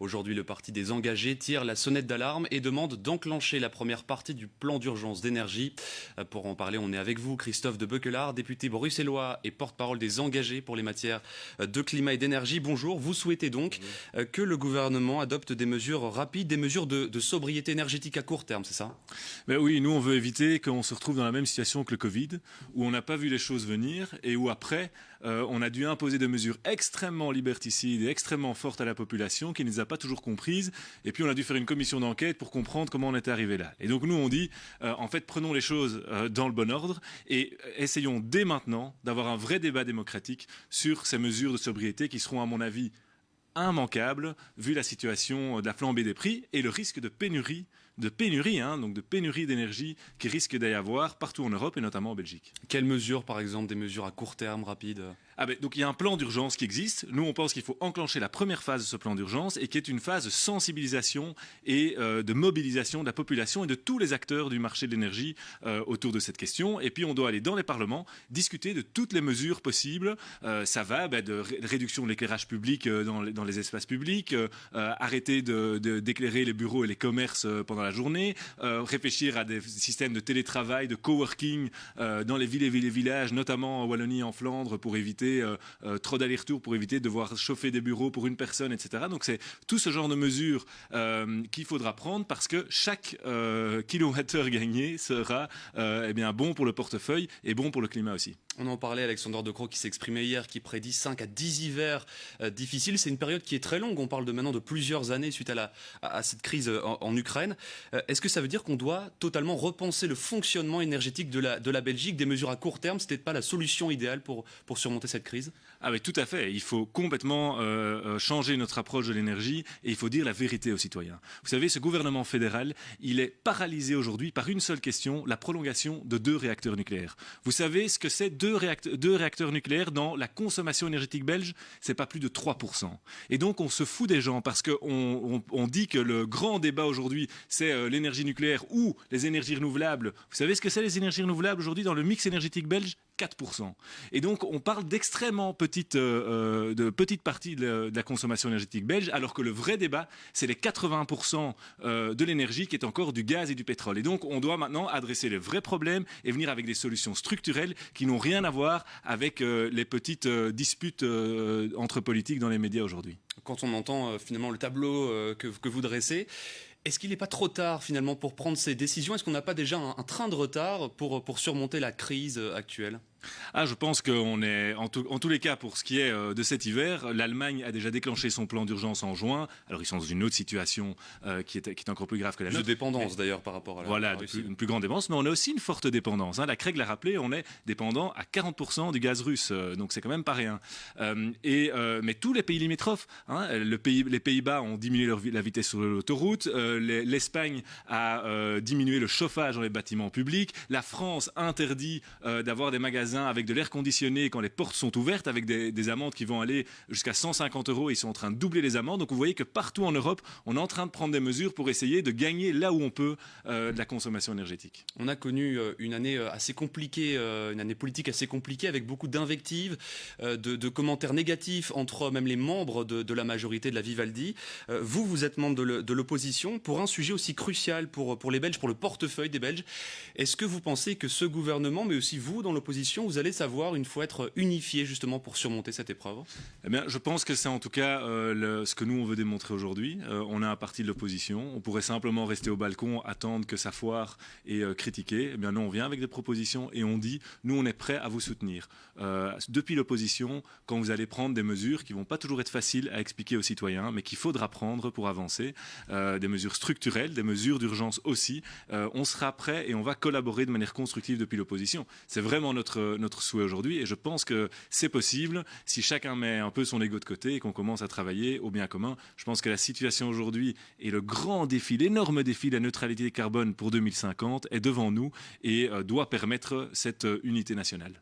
Aujourd'hui, le parti des engagés tire la sonnette d'alarme et demande d'enclencher la première partie du plan d'urgence d'énergie. Pour en parler, on est avec vous, Christophe de Beuquelard, député bruxellois et porte-parole des engagés pour les matières de climat et d'énergie. Bonjour, vous souhaitez donc que le gouvernement adopte des mesures rapides, des mesures de sobriété énergétique à court terme, c'est ça? Ben oui, nous on veut éviter qu'on se retrouve dans la même situation que le Covid, où on n'a pas vu les choses venir et où après on a dû imposer des mesures extrêmement liberticides et extrêmement fortes à la population qui ne les a pas toujours comprises, et puis on a dû faire une commission d'enquête pour comprendre comment on était arrivé là. Et donc nous on dit, en fait prenons les choses dans le bon ordre et essayons dès maintenant d'avoir un vrai débat démocratique sur ces mesures de sobriété qui seront à mon avis immanquables vu la situation de la flambée des prix et le risque de pénurie donc de pénurie d'énergie qui risque d'y avoir partout en Europe et notamment en Belgique. Quelles mesures, par exemple, des mesures à court terme, rapides? Donc il y a un plan d'urgence qui existe. Nous, on pense qu'il faut enclencher la première phase de ce plan d'urgence et qui est une phase de sensibilisation et de mobilisation de la population et de tous les acteurs du marché de l'énergie autour de cette question. Et puis on doit aller dans les parlements, discuter de toutes les mesures possibles. Ça va de réduction de l'éclairage public dans les espaces publics, arrêter d'éclairer les bureaux et les commerces pendant la journée, réfléchir à des systèmes de télétravail, de coworking dans les villes et les villages, notamment en Wallonie et en Flandre, pour éviter trop d'allers-retours, pour éviter de devoir chauffer des bureaux pour une personne, etc. Donc c'est tout ce genre de mesures qu'il faudra prendre parce que chaque kilowattheure gagné sera bon pour le portefeuille et bon pour le climat aussi. On en parlait, Alexander De Croo qui s'exprimait hier, qui prédit 5 à 10 hivers difficiles. C'est une période qui est très longue. On parle maintenant de plusieurs années suite à cette crise en Ukraine. Est-ce que ça veut dire qu'on doit totalement repenser le fonctionnement énergétique de la Belgique? Des mesures à court terme, ce n'était pas la solution idéale pour surmonter cette crise? Ah oui, tout à fait. Il faut complètement changer notre approche de l'énergie et il faut dire la vérité aux citoyens. Vous savez, ce gouvernement fédéral, il est paralysé aujourd'hui par une seule question, la prolongation de 2 réacteurs nucléaires. Vous savez ce que c'est 2 réacteurs nucléaires dans la consommation énergétique belge? C'est pas plus de 3%. Et donc on se fout des gens parce qu'on dit que le grand débat aujourd'hui, c'est l'énergie nucléaire ou les énergies renouvelables. Vous savez ce que c'est les énergies renouvelables aujourd'hui dans le mix énergétique belge? 4%. Et donc on parle d'extrêmement petite partie de la consommation énergétique belge, alors que le vrai débat, c'est les 80% de l'énergie qui est encore du gaz et du pétrole. Et donc on doit maintenant adresser les vrais problèmes et venir avec des solutions structurelles qui n'ont rien à voir avec les petites disputes entre politiques dans les médias aujourd'hui. Quand on entend finalement le tableau que vous dressez, est-ce qu'il n'est pas trop tard finalement pour prendre ces décisions? Est-ce qu'on n'a pas déjà un train de retard pour surmonter la crise actuelle? Je pense qu'on est, en tous les cas, pour ce qui est de cet hiver, l'Allemagne a déjà déclenché son plan d'urgence en juin. Alors ils sont dans une autre situation qui est encore plus grave que la nôtre. De dépendance d'ailleurs par rapport à la Voilà, Russie. une plus grande dépendance, mais on a aussi une forte dépendance. La CREG l'a rappelé, on est dépendant à 40% du gaz russe, donc c'est quand même pas rien. Mais tous les pays limitrophes, les Pays-Bas ont diminué la vitesse sur l'autoroute, l'Espagne a diminué le chauffage dans les bâtiments publics, la France interdit d'avoir des magasins avec de l'air conditionné quand les portes sont ouvertes, avec des amendes qui vont aller jusqu'à 150 €. Ils sont en train de doubler les amendes. Donc vous voyez que partout en Europe, on est en train de prendre des mesures pour essayer de gagner là où on peut de la consommation énergétique. On a connu une année assez compliquée, une année politique assez compliquée, avec beaucoup d'invectives, de commentaires négatifs entre même les membres de la majorité de la Vivaldi. Vous êtes membre de l'opposition pour un sujet aussi crucial pour les Belges, pour le portefeuille des Belges. Est-ce que vous pensez que ce gouvernement, mais aussi vous dans l'opposition, vous allez savoir une fois être unifié justement pour surmonter cette épreuve? Je pense que c'est en tout cas ce que nous on veut démontrer aujourd'hui. On a un parti de l'opposition. On pourrait simplement rester au balcon, attendre que ça foire et critiquer. Nous on vient avec des propositions et on dit nous on est prêt à vous soutenir. Depuis l'opposition, quand vous allez prendre des mesures qui vont pas toujours être faciles à expliquer aux citoyens, mais qu'il faudra prendre pour avancer, des mesures structurelles, des mesures d'urgence aussi, on sera prêt et on va collaborer de manière constructive depuis l'opposition. C'est vraiment notre souhait aujourd'hui et je pense que c'est possible si chacun met un peu son ego de côté et qu'on commence à travailler au bien commun. Je pense que la situation aujourd'hui et le grand défi, l'énorme défi de la neutralité carbone pour 2050 est devant nous et doit permettre cette unité nationale.